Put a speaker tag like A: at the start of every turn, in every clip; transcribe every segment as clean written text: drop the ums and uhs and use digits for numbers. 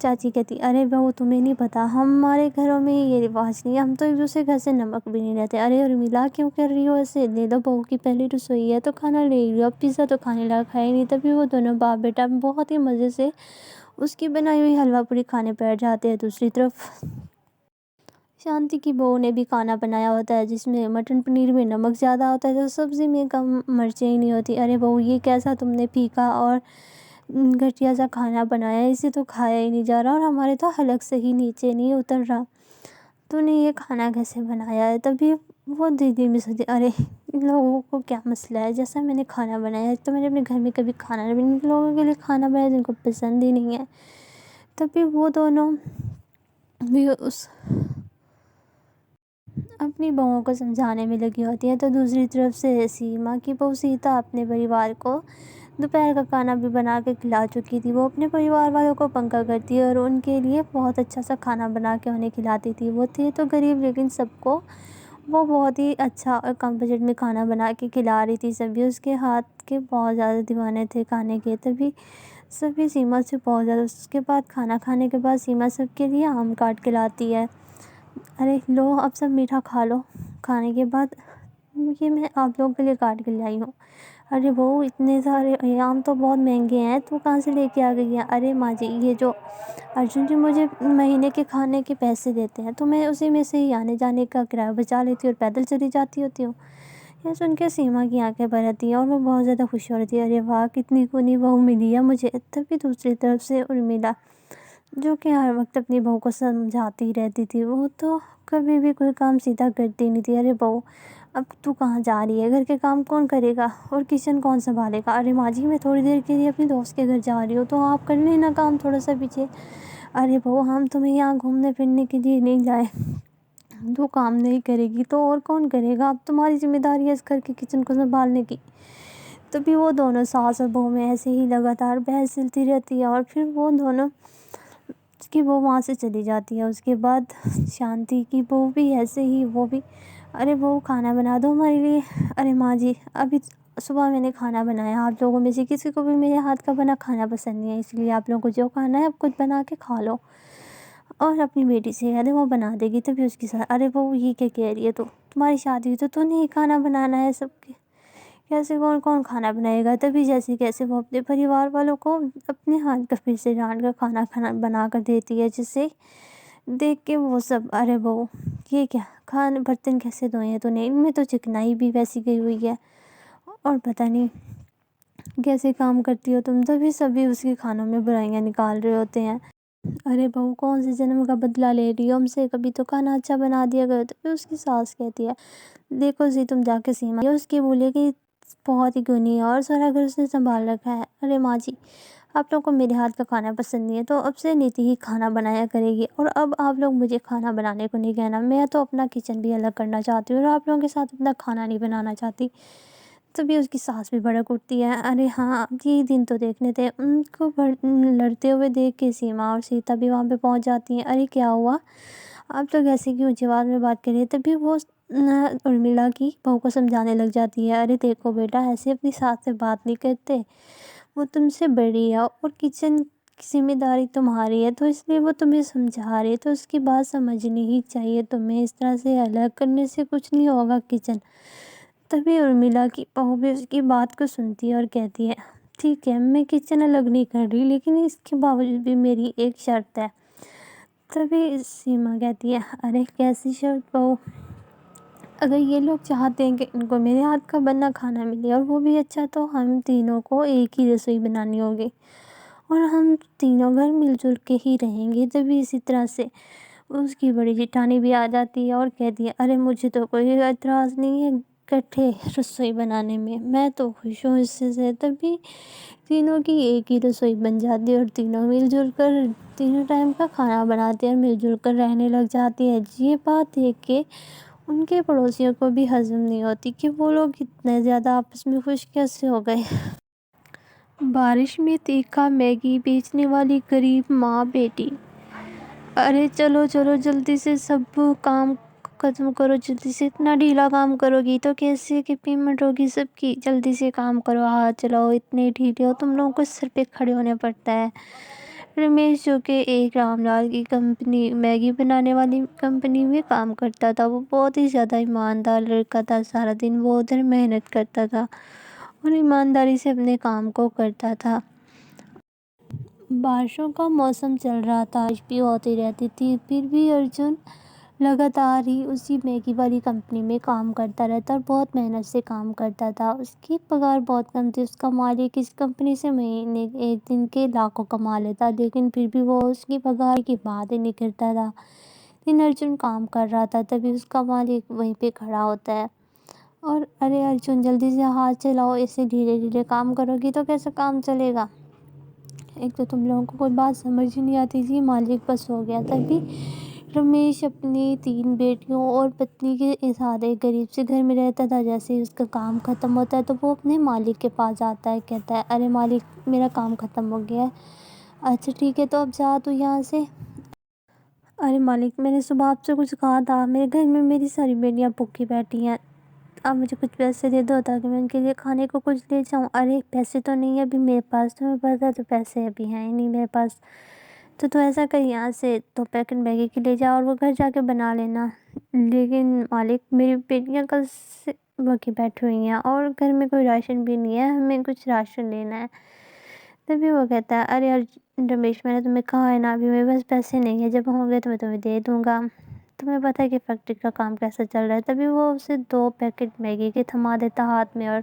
A: چاچی کہتی ارے بہو تمہیں نہیں پتا ہمارے گھروں میں یہ رواج نہیں ہے، ہم تو ایک دوسرے گھر سے نمک بھی نہیں لیتے۔ ارے ارمیلا کیوں کر رہی ہو ایسے، لے لو بہو کی پہلی رسوئی ہے تو کھانا لے لو، اب پیزا تو کھانے لائق ہے ہی نہیں۔ تبھی وہ دونوں باپ بیٹا بہت ہی مزے سے اس کی بنائی ہوئی حلوہ پوری کھانے بیٹھ جاتے ہیں۔ دوسری طرف شانتی کی بہو نے بھی کھانا بنایا ہوتا ہے جس میں مٹن پنیر میں نمک زیادہ ہوتا ہے تو سبزی میں کم مرچیں ہی نہیں ہوتی۔ ارے بہو یہ کیسا تم نے پھیکا اور گھٹیا سا کھانا بنایا ہے، اسے تو کھایا ہی نہیں جا رہا اور ہمارے تو حلق سے ہی نیچے نہیں اتر رہا، تو نے یہ کھانا کیسے بنایا ہے؟ تبھی وہ دیدی میں سوچتی ارے ان لوگوں کو کیا مسئلہ ہے، جیسا میں نے کھانا بنایا ہے تو میں نے اپنے گھر میں کبھی کھانا نہیں بنایا، ان لوگوں کے لیے کھانا بنایا جن کو پسند ہی نہیں ہے۔ تبھی وہ دونوں بھی اپنی بہوؤں کو سمجھانے میں لگی ہوتی ہیں، تو دوسری طرف سے سیما کی بہو سیتا اپنے پریوار کو دوپہر کا کھانا بھی بنا کے کھلا چکی تھی۔ وہ اپنے پریوار والوں کو پنکھا کرتی ہے اور ان کے لیے بہت اچھا سا کھانا بنا کے انہیں کھلاتی تھی۔ وہ تھے تو غریب لیکن سب کو وہ بہت ہی اچھا اور کم بجٹ میں کھانا بنا کے کھلا رہی تھی۔ سبھی اس کے ہاتھ کے بہت زیادہ دیوانے تھے کھانے کے۔ تبھی سبھی سیما سے بہت زیادہ، اس کے بعد کھانا کھانے کے بعد سیما سب کے لیے آم کاٹ کے لاتی ہے، ارے لو اب سب میٹھا کھا لو، کھانے کے بعد یہ میں آپ لوگوں کے لیے کاٹ کے لائی ہوں۔ ارے وہ اتنے سارے آم تو بہت مہنگے ہیں، تو کہاں سے لے کے آ گئی ہے؟ ارے ماں جی یہ جو ارجن جی مجھے مہینے کے کھانے کے پیسے دیتے ہیں تو میں اسی میں سے ہی آنے جانے کا کرایہ بچا لیتی ہوں اور پیدل چلی جاتی ہوتی ہوں۔ یہ سن کے سیما کی آنکھیں بھر آتی ہیں اور وہ بہت زیادہ خوش ہو رہی ہے، ارے واہ کتنی کونی بہو ملی ہے مجھے۔ تبھی دوسری طرف سے ارمیلا جو کہ ہر وقت اپنی بہو کو سمجھاتی رہتی تھی، وہ تو کبھی بھی کوئی کام سیدھا کرتی نہیں تھی۔ ارے بہو اب تو کہاں جا رہی ہے، گھر کے کام کون کرے گا اور کچن کون سنبھالے گا؟ ارے ماں جی میں تھوڑی دیر کے لیے اپنی دوست کے گھر جا رہی ہوں تو آپ کر لینا کام تھوڑا سا پیچھے۔ ارے بہو ہم تمہیں یہاں گھومنے پھرنے کے لیے نہیں لائے، تو کام نہیں کرے گی تو اور کون کرے گا؟ اب تمہاری ذمہ داری ہے اس گھر کے کچن کو سنبھالنے کی۔ تبھی وہ دونوں ساس اور بہو میں ایسے ہی لگاتار بحث چلتی رہتی ہے اور پھر وہ دونوں اس کی بہو وہاں سے چلی جاتی ہے۔ اس کے بعد شانتی کی بہو بھی ایسے ہی، وہ بھی ارے بہو کھانا بنا دو ہمارے لیے۔ ارے ماں جی ابھی صبح میں نے کھانا بنایا، آپ لوگوں میں سے کسی کو بھی میرے ہاتھ کا بنا کھانا پسند نہیں ہے، اس لیے آپ لوگوں کو جو کھانا ہے اب خود بنا کے کھا لو، اور اپنی بیٹی سے کہہ دے وہ بنا دے گی۔ تبھی اس کی ساتھ ارے بہو یہ کیا کہہ رہی ہے، تو تمہاری شادی ہوئی تو نہیں کھانا بنانا ہے سب کے، کیسے کون کون کھانا بنائے گا؟ تبھی جیسے کیسے وہ اپنے پریوار والوں کو اپنے ہاتھ کا پھر سے ڈانٹ کر کھانا بنا کر دیتی ہے، جسے دیکھ کے وہ سب ارے بہو یہ کیا کھانے برتن کیسے دھوئے ہیں تو نہیں، ان میں تو چکنائی بھی ویسی گئی ہوئی ہے اور پتہ نہیں کیسے کام کرتی ہو تم۔ تبھی سبھی اس کے کھانوں میں برائیاں نکال رہے ہوتے ہیں، ارے بہو کون سے جنم کا بدلہ لے رہی ہو ہم سے، کبھی تو کھانا اچھا بنا دیا کرو۔ تو پھر اس کی ساس کہتی ہے دیکھو جی تم جا کے سیما اس کی بولے کہ بہت ہی گنی ہے اور سارا گھر اس نے سنبھال رکھا ہے۔ ارے ماں جی آپ لوگوں کو میرے ہاتھ کا کھانا پسند نہیں ہے تو اب سے نیتی ہی کھانا بنایا کرے گی، اور اب آپ لوگ مجھے کھانا بنانے کو نہیں کہنا، میں تو اپنا کچن بھی الگ کرنا چاہتی ہوں اور آپ لوگوں کے ساتھ اپنا کھانا نہیں بنانا چاہتی۔ تبھی اس کی ساس بھی بھڑک اٹھتی ہے، ارے ہاں یہ دن تو دیکھنے تھے۔ ان کو لڑتے ہوئے دیکھ کے سیما اور سیتا بھی وہاں پہ پہنچ جاتی ہیں، ارے کیا ہوا آپ لوگ ایسے کی اونچی آواز میں بات کر رہے ہیں؟ تبھی وہ ارمیلا کی بہو کو سمجھانے لگ جاتی ہے، ارے دیکھو بیٹا ایسے اپنی ساس سے بات نہیں کرتے، وہ تم سے بڑی ہے اور کچن کی ذمہ داری تمہاری ہے تو اس لیے وہ تمہیں سمجھا رہی ہے تو اس کی بات سمجھنی ہی چاہیے تمہیں، اس طرح سے الگ کرنے سے کچھ نہیں ہوگا کچن۔ تبھی ارمیلا کی بہو بھی اس کی بات کو سنتی ہے اور کہتی ہے ٹھیک ہے میں کچن الگ نہیں کر رہی لیکن اس کے باوجود بھی میری ایک شرط ہے۔ تبھی سیما کہتی ہے ارے کیسی شرط بہو؟ اگر یہ لوگ چاہتے ہیں کہ ان کو میرے ہاتھ کا بنا کھانا ملے اور وہ بھی اچھا تو ہم تینوں کو ایک ہی رسوئی بنانی ہوگی اور ہم تینوں گھر مل جل کے ہی رہیں گے۔ تبھی اسی طرح سے اس کی بڑی جٹھانی بھی آ جاتی ہے اور کہتی ہے ارے مجھے تو کوئی اعتراض نہیں ہے اکٹھے رسوئی بنانے میں تو خوش ہوں اس سے۔ تبھی تینوں کی ایک ہی رسوئی بن جاتی ہے اور تینوں مل جل کر تینوں ٹائم کا کھانا بناتے ہیں اور مل جل کر رہنے لگ جاتی ہے۔ یہ بات دیکھ کے ان کے پڑوسیوں کو بھی ہضم نہیں ہوتی کہ وہ لوگ اتنے زیادہ آپس میں خوش کیسے ہو گئے۔ بارش میں تیکھا میگی بیچنے والی غریب ماں بیٹی، ارے چلو چلو جلدی سے سب کام ختم کرو، جلدی سے اتنا ڈھیلا کام کرو گی تو کیسے کہ پیمنٹ ہوگی سب کی، جلدی سے کام کرو، ہاتھ چلاؤ، اتنے ڈھیلے ہو تم لوگوں کو، سر پہ کھڑے ہونے پڑتا ہے۔ رمیش جو کہ ایک رام لال کی کمپنی میگی بنانے والی کمپنی میں کام کرتا تھا، وہ بہت ہی زیادہ ایماندار لڑکا تھا۔ سارا دن وہ ادھر محنت کرتا تھا اور ایمانداری سے اپنے کام کو کرتا تھا۔ بارشوں کا موسم چل رہا تھا، بارش بھی ہوتی رہتی تھی، پھر بھی ارجن لگاتار ہی اسی میگی والی کمپنی میں کام کرتا رہتا اور بہت محنت سے کام کرتا تھا۔ اس کی پگار بہت کم تھی، اس کا مالک اس کمپنی سے مہینے ایک دن کے لاکھوں کما لیتا، لیکن پھر بھی وہ اس کی پگار کی بات ہی نہیں کرتا تھا۔ دن ارجن کام کر رہا تھا، تبھی اس کا مالک وہیں پہ کھڑا ہوتا ہے اور ارے ارجن جلدی سے ہاتھ چلاؤ، ایسے دھیرے دھیرے کام کرو گی تو کیسے کام چلے گا؟ ایک تو تم لوگوں کو کوئی بات سمجھ ہی نہیں آتی تھی۔ مالک بس ہو گیا۔ تبھی رمیش اپنی 3 بیٹیوں اور پتنی کے ساتھ ایک غریب سے گھر میں رہتا تھا۔ جیسے ہی اس کا کام ختم ہوتا ہے تو وہ اپنے مالک کے پاس آتا ہے، کہتا ہے ارے مالک میرا کام ختم ہو گیا ہے۔ اچھا ٹھیک ہے، تو اب جا تو یہاں سے۔ ارے مالک میں نے صبح آپ سے کچھ کہا تھا، میرے گھر میں میری ساری بیٹیاں بھوکی بیٹھی ہیں، آپ مجھے کچھ پیسے دے دو تاکہ میں ان کے لیے کھانے کو کچھ لے جاؤں۔ ارے پیسے تو نہیں ہے ابھی میرے پاس، تمہیں پتہ ہے تو پیسے ابھی ہیں ہی نہیں میرے پاس، تو ایسا کہ یہاں سے 2 پیکٹ میگی کے لے جا اور وہ گھر جا کے بنا لینا۔ لیکن مالک میری بیٹیاں کل سے بھوکی بیٹھی ہوئی ہیں اور گھر میں کوئی راشن بھی نہیں ہے، ہمیں کچھ راشن لینا ہے۔ تبھی وہ کہتا ہے ارے رمیش میں نے تمہیں کہا ہے نا ابھی میرے پاس پیسے نہیں ہیں، جب ہوں گے تو میں تمہیں دے دوں گا، تمہیں پتہ ہے کہ فیکٹری کا کام کیسا چل رہا ہے۔ تبھی وہ اسے 2 پیکٹ میگی کے تھما دیتا ہاتھ میں، اور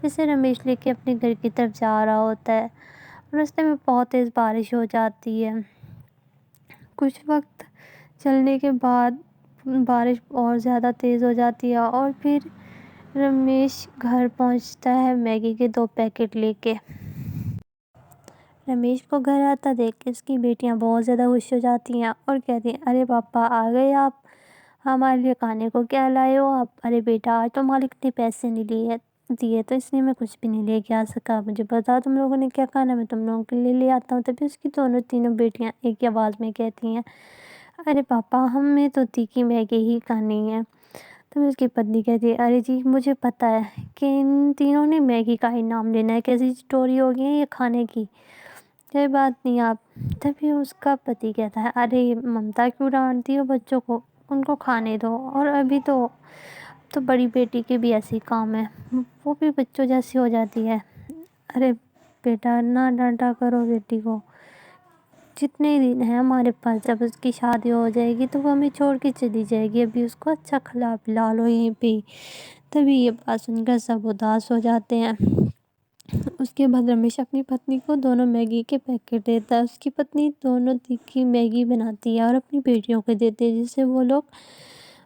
A: جسے رمیش لے کے اپنے گھر کی طرف جا رہا ہوتا ہے۔ راستے میں بہت تیز بارش ہو جاتی ہے۔ کچھ وقت چلنے کے بعد بارش اور زیادہ تیز ہو جاتی ہے اور پھر رمیش گھر پہنچتا ہے میگی کے 2 پیکٹ لے کے۔ رمیش کو گھر آتا دیکھ کے اس کی بیٹیاں بہت زیادہ خوش ہو جاتی ہیں اور کہتی ہیں ارے پاپا آ گئے آپ، ہمارے لیے کھانے کو کیا لائے ہو آپ؟ ارے بیٹا آج تو مالک نے پیسے نہیں دیے تو اس لیے میں کچھ بھی نہیں لے کے آ سکا، مجھے بتا تم لوگوں نے کیا کھانا، میں تم لوگوں کے لیے لے آتا ہوں۔ تبھی اس کی تینوں بیٹیاں ایک ہی آواز میں کہتی ہیں ارے پاپا ہمیں تو تیکھی میگی ہی کھانی ہے۔ تو اس کی پتنی کہتی ہے ارے جی مجھے پتہ ہے کہ ان تینوں نے میگی کا ہی نام لینا ہے، کیسی اسٹوری ہوگی ہے یہ کھانے کی، کوئی بات نہیں آپ۔ تبھی اس کا پتی کہتا ہے ارے ممتا کیوں ڈانٹتی ہو بچوں کو، ان کو کھانے دو، اور ابھی تو بڑی بیٹی کے بھی ایسی کام ہے، وہ بھی بچوں جیسی ہو جاتی ہے۔ ارے بیٹا نہ ڈانٹا کرو بیٹی کو، جتنے دن ہیں ہمارے پاس، جب اس کی شادی ہو جائے گی تو وہ ہمیں چھوڑ کے چلی جائے گی، ابھی اس کو اچھا کھلا پلا لو یہیں پہ۔ تبھی یہ بات سن کر سب اداس ہو جاتے ہیں۔ اس کے بعد رمیش اپنی پتنی کو دونوں میگی کے پیکٹ دیتا ہے۔ اس کی پتنی دونوں تیکھی میگی بناتی ہے اور اپنی بیٹیوں کو دیتی ہے، جسے وہ لوگ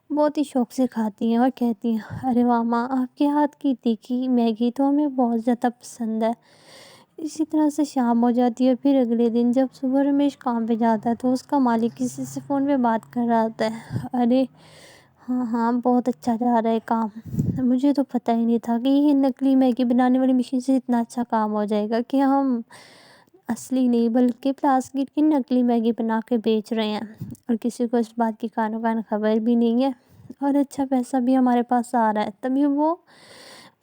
A: بہت ہی شوق سے کھاتی ہیں اور کہتی ہیں ارے واہ ماں آپ کے ہاتھ کی تیکھی میگی تو ہمیں بہت زیادہ پسند ہے۔ اسی طرح سے شام ہو جاتی ہے۔ پھر اگلے دن جب صبح رمیش کام پہ جاتا ہے تو اس کا مالک کسی سے فون پہ بات کر رہا ہوتا ہے، ارے ہاں بہت اچھا جا رہا ہے کام، مجھے تو پتہ ہی نہیں تھا کہ یہ نکلی میگی بنانے والی مشین سے اتنا اچھا کام ہو جائے گا کہ ہم اصلی نہیں بلکہ پلاسٹک کی نکلی میگی بنا کے بیچ رہے ہیں اور کسی کو اس بات کی کانوں کان خبر بھی نہیں ہے، اور اچھا پیسہ بھی ہمارے پاس آ رہا ہے۔ تبھی وہ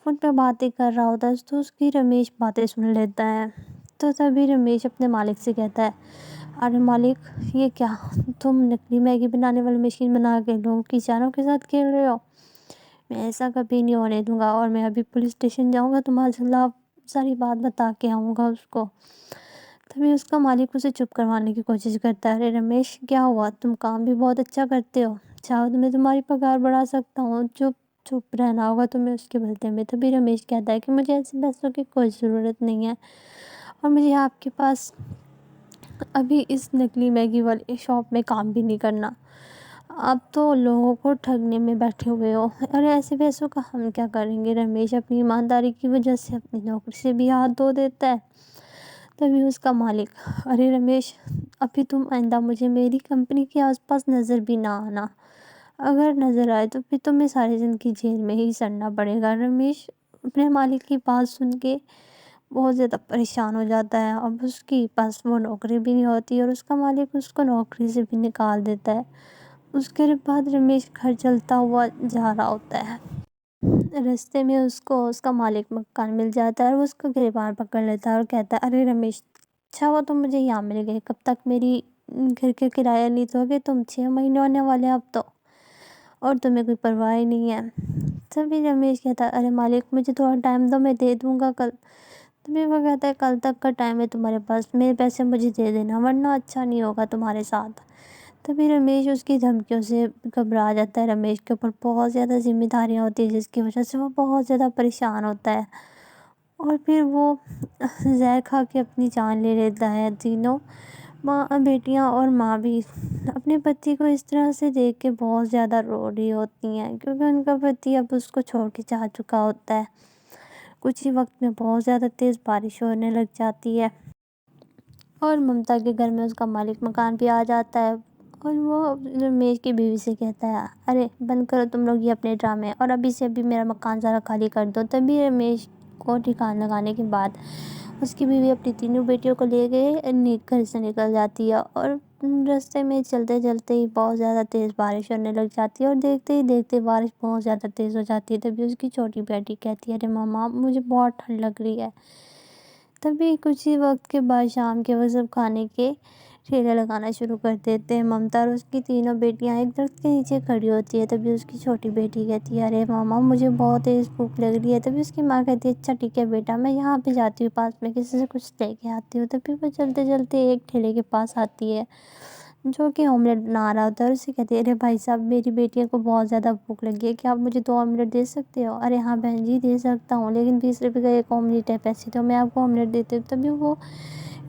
A: فون پہ باتیں کر رہا ہوتا ہے تو اس کی رمیش باتیں سن لیتا ہے۔ تو تبھی رمیش اپنے مالک سے کہتا ہے ارے مالک یہ کیا، تم نکلی میگی بنانے والی مشین بنا کے لوگوں کی جانوں کے ساتھ کھیل رہے ہو، میں ایسا کبھی نہیں ہونے دوں گا، اور میں ابھی پولیس اسٹیشن جاؤں گا، تمہارے خلاف ساری بات بتا کے آؤں گا اس کو۔ تبھی اس کا مالک اسے چپ کروانے کی کوشش کرتا ہے، ارے رمیش کیا ہوا، تم کام بھی بہت اچھا کرتے ہو، چاہو تو میں تمہاری پگار بڑھا سکتا ہوں، چپ رہنا ہوگا تمہیں اس کے بدلے میں۔ تبھی رمیش کہتا ہے کہ مجھے ایسے پیسوں کی کوئی ضرورت نہیں ہے، اور مجھے آپ کے پاس ابھی اس نکلی میگی والی شاپ میں کام بھی نہیں کرنا، آپ تو لوگوں کو ٹھگنے میں بیٹھے ہوئے ہو، اور ایسے پیسوں کا ہم کیا کریں گے۔ رمیش اپنی ایمانداری کی وجہ سے اپنی نوکری سے بھی ہاتھ دھو دیتا ہے۔ تبھی اس کا مالک ارے رمیش ابھی تم آئندہ مجھے میری کمپنی کے آس پاس نظر بھی نہ آنا، اگر نظر آئے تو پھر تمہیں ساری زندگی جیل میں ہی سڑنا پڑے گا۔ رمیش اپنے مالک کی بات سن کے بہت زیادہ پریشان ہو جاتا ہے، اب اس کی پاس وہ نوکری بھی نہیں ہوتی اور اس کا مالک اس کو نوکری سے بھی نکال دیتا ہے۔ اس کے بعد رمیش گھر چلتا ہوا جا رہا ہوتا ہے۔ راستے میں اس کو اس کا مالک مکان مل جاتا ہے اور وہ اس کو گریبان پکڑ لیتا ہے اور کہتا ہے ارے رمیش اچھا ہوا تم مجھے یہاں مل گئے، کب تک میری گھر کا کرایہ نہیں دو گے تم؟ 6 مہینے ہونے والے ہیں اب تو، اور تمہیں کوئی پرواہ ہی نہیں ہے۔ تبھی رمیش کہتا ہے ارے مالک مجھے تھوڑا ٹائم دو، میں دے دوں گا کل۔ تبھی وہ کہتا ہے کل تک کا ٹائم ہے تمہارے پاس، میرے پیسے مجھے دے دینا ورنہ اچھا نہیں ہوگا تمہارے ساتھ۔ تبھی رمیش اس کی دھمکیوں سے گھبرا جاتا ہے، رمیش کے اوپر بہت زیادہ ذمہ داریاں ہوتی ہیں جس کی وجہ سے وہ بہت زیادہ پریشان ہوتا ہے، اور پھر وہ زہر کھا کے اپنی جان لے لیتا ہے۔ تینوں ماں بیٹیاں اور ماں بھی اپنے پتی کو اس طرح سے دیکھ کے بہت زیادہ رو رہی ہوتی ہیں، کیونکہ ان کا پتی اب اس کو چھوڑ کے جا چکا ہوتا ہے۔ کچھ ہی وقت میں بہت زیادہ تیز بارش ہونے لگ جاتی ہے، اور ممتا کے گھر میں اس کا مالک مکان بھی آ جاتا ہے، اور وہ رمیش کی بیوی سے کہتا ہے ارے بند کرو تم لوگ یہ اپنے ڈرامے، اور ابھی سے ابھی میرا مکان ذرا خالی کر دو۔ تبھی رمیش کو ٹھکانا لگانے کے بعد اس کی بیوی اپنی تینوں بیٹیوں کو لے گئے گھر سے نکل جاتی ہے، اور راستے میں چلتے چلتے ہی بہت زیادہ تیز بارش ہونے لگ جاتی ہے، اور دیکھتے ہی دیکھتے بارش بہت زیادہ تیز ہو جاتی ہے۔ تبھی اس کی چھوٹی بیٹی کہتی ہے ارے ماما مجھے بہت ٹھنڈ لگ رہی ہے۔ تبھی کچھ ہی وقت کے بعد شام کے وقت سب کھانے کے ٹھیلے لگانا شروع کر دیتے ہیں۔ ممتا اور اس کی تینوں بیٹیاں ایک درخت کے نیچے کھڑی ہوتی ہے۔ تبھی اس کی چھوٹی بیٹی کہتی ہے ارے ماما مجھے بہت تیز بھوک لگ رہی ہے۔ تبھی اس کی ماں کہتی ہے اچھا ٹھیک ہے بیٹا، میں یہاں پہ جاتی ہوں پاس میں کسی سے کچھ لے کے آتی ہوں۔ تبھی وہ چلتے چلتے ایک ٹھیلے کے پاس آتی ہے جو کہ آملیٹ بنا رہا ہوتا ہے، اور اسے کہتی ہے ارے بھائی صاحب میری بیٹیوں کو بہت زیادہ بھوک لگی ہے، کیا آپ مجھے 2 آملیٹ دے سکتے ہو؟ ارے ہاں بہن جی دے سکتا ہوں، لیکن 20 روپے کا ایک آملیٹ ہے، پیسے تو میں آپ کو آملیٹ دیتی ہوں۔ تبھی وہ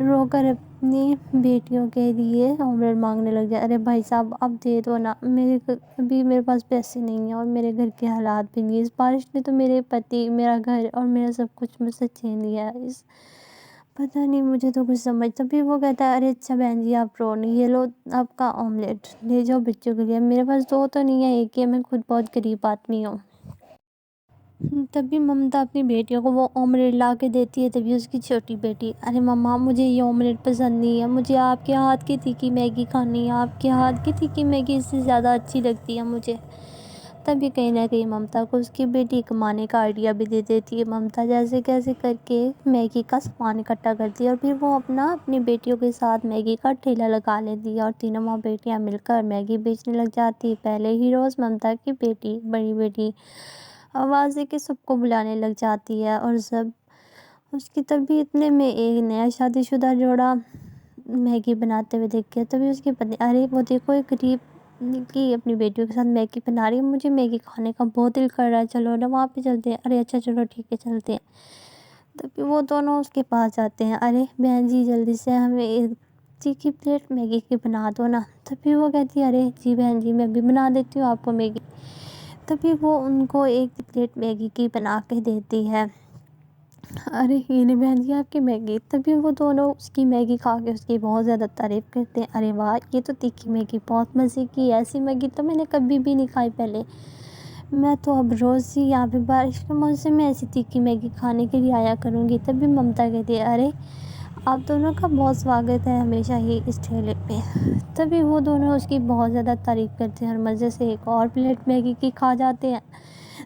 A: رو کر اپنی بیٹیوں کے لیے آملیٹ مانگنے لگ جائے، ارے بھائی صاحب اب دے دو نا، ابھی میرے پاس پیسے نہیں ہیں اور میرے گھر کے حالات بھی نہیں، اس بارش نے تو میرے پتی، میرا گھر اور میرا سب کچھ مجھ سے چھین لیا ہے، پتہ نہیں مجھے تو کچھ سمجھ۔ تبھی وہ کہتا ہے ارے اچھا بہن جی آپ رو نہیں، یہ لو آپ کا آملیٹ لے جاؤ بچوں کے لیے، میرے پاس 2 تو نہیں ہے، ایک ہی ہے، میں خود بہت غریب آدمی ہوں۔ تبھی ممتا اپنی بیٹیوں کو وہ آملیٹ لا کے دیتی ہے۔ تبھی اس کی چھوٹی بیٹی ارے مما مجھے یہ آملیٹ پسند نہیں ہے، مجھے آپ کے ہاتھ کی تیکھی میگی کھانی ہے، آپ کے ہاتھ کی تیکھی میگی اس سے زیادہ اچھی لگتی ہے مجھے۔ تبھی کہیں نہ کہیں ممتا کو اس کی بیٹی کمانے کا آئیڈیا بھی دے دیتی ہے۔ ممتا جیسے کیسے کر کے میگی کا سامان اکٹھا کرتی ہے، اور پھر وہ اپنی بیٹیوں کے ساتھ میگی کا ٹھیلا لگا لیتی ہے، اور تینوں ماں بیٹیاں مل کر میگی بیچنے لگ جاتی۔ پہلے ہی روز ممتا کی بیٹی بڑی بیٹی آواز دے کے سب کو بلانے لگ جاتی ہے، اور سب اس کی تبھی اتنے میں ایک نیا شادی شدہ جوڑا میگی بناتے ہوئے دیکھ کے تبھی اس کے پتی ارے وہ دیکھو ایک غریب کی اپنی بیٹیوں کے ساتھ میگی بنا رہی ہے، مجھے میگی کھانے کا بہت دل کر رہا ہے، چلو نا وہاں پہ چلتے ہیں۔ ارے اچھا چلو ٹھیک ہے چلتے ہیں۔ تبھی وہ دونوں اس کے پاس جاتے ہیں، ارے بہن جی جلدی سے ہمیں ایک تیکھی پلیٹ میگی کی بنا دو نا۔ تبھی وہ کہتی ہے ارے جی بہن جی میں بھی بنا دیتی ہوں آپ کو میگی۔ تبھی وہ ان کو ایک پلیٹ میگی کی بنا کے دیتی ہے، ارے یہ نہیں بہن جی آپ کی میگی۔ تبھی وہ دونوں اس کی میگی کھا کے اس کی بہت زیادہ تعریف کرتے ہیں، ارے واہ یہ تو تیکھی میگی بہت مزے کی ہے، ایسی میگی تو میں نے کبھی بھی نہیں کھائی پہلے، میں تو اب روز ہی یہاں پہ بارش کے موسم میں ایسی تیکھی میگی کھانے کے لیے آیا کروں گی۔ تبھی ممتا کہتی ہے ارے آپ دونوں کا بہت سواگت ہے ہمیشہ ہی اس ٹھیلے پہ۔ تبھی وہ دونوں اس کی بہت زیادہ تعریف کرتے ہیں اور مزے سے ایک اور پلیٹ میگی کی کھا جاتے ہیں۔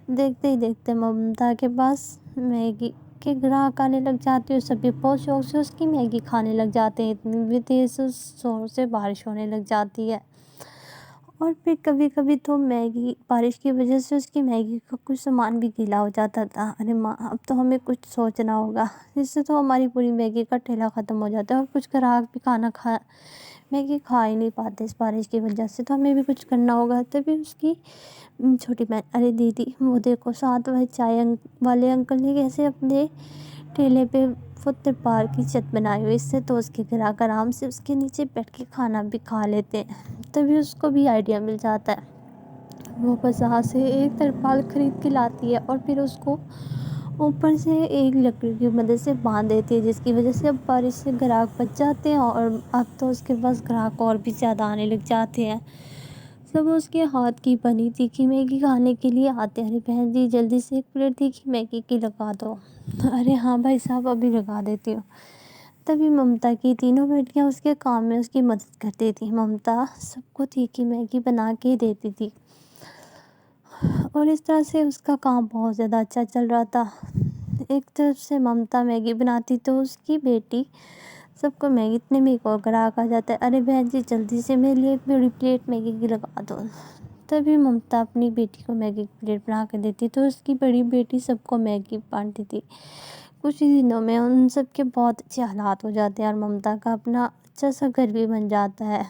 A: دیکھتے ہی دیکھتے ممتا کے پاس میگی کے گراہک آنے لگ جاتے ہیں، سبھی بہت شوق سے اس کی میگی کھانے لگ جاتے ہیں، اتنی بھی تیز زور سے بارش ہونے لگ جاتی ہے، اور پھر کبھی کبھی تو میگی بارش کی وجہ سے اس کی میگی کا کچھ سامان بھی گیلا ہو جاتا تھا۔ ارے ماں اب تو ہمیں کچھ سوچنا ہوگا، اس سے تو ہماری پوری میگی کا ٹھیلا ختم ہو جاتا ہے، اور کچھ گراہک بھی میگی کھا ہی نہیں پاتے اس بارش کی وجہ سے، تو ہمیں بھی کچھ کرنا ہوگا۔ تبھی اس کی چھوٹی بہن ارے دیدی وہ دیکھو ساتھ وہ چائے والے انکل نے کیسے اپنے ٹھیلے پہ وہ ترپال کی چھت بنائی ہوئی، اس سے تو اس کے گراہک آرام سے اس کے نیچے بیٹھ کے کھانا بھی کھا لیتے ہیں۔ تبھی اس کو بھی آئیڈیا مل جاتا ہے، وہ بازار سے ایک ترپال خرید کے لاتی ہے، اور پھر اس کو اوپر سے ایک لکڑی کی مدد سے باندھ دیتی ہے، جس کی وجہ سے اب بارش سے گراہک بچ جاتے ہیں، اور اب تو اس کے پاس گراہک اور بھی زیادہ آنے لگ جاتے ہیں، سب اس کے ہاتھ کی بنی تیکھی میگی کھانے کے لیے آتے ہیں۔ ارے بہن جی جلدی سے ایک پلیٹ تیکھی میگی کی لگا دو۔ ارے ہاں بھائی صاحب ابھی لگا دیتی ہوں۔ تبھی ممتا کی تینوں بیٹیاں اس کے کام میں اس کی مدد کرتی تھیں، ممتا سب کو تیکھی میگی بنا کے دیتی تھی، اور اس طرح سے اس کا کام بہت زیادہ اچھا چل رہا تھا۔ ایک طرف سے ممتا میگی بناتی تو اس کی بیٹی سب کو میگی، اتنے میں ایک اور گراہک آ جاتا ہے، ارے بہن جی جلدی سے میرے لیے ایک بڑی پلیٹ میگی کی لگا دو۔ تبھی ممتا اپنی بیٹی کو میگی کی پلیٹ بنا کے دیتی تو اس کی بڑی بیٹی سب کو میگی بانٹتی تھی۔ کچھ ہی دنوں میں ان سب کے بہت اچھے حالات ہو جاتے ہیں اور ممتا کا اپنا اچھا سا گھر بھی بن جاتا ہے۔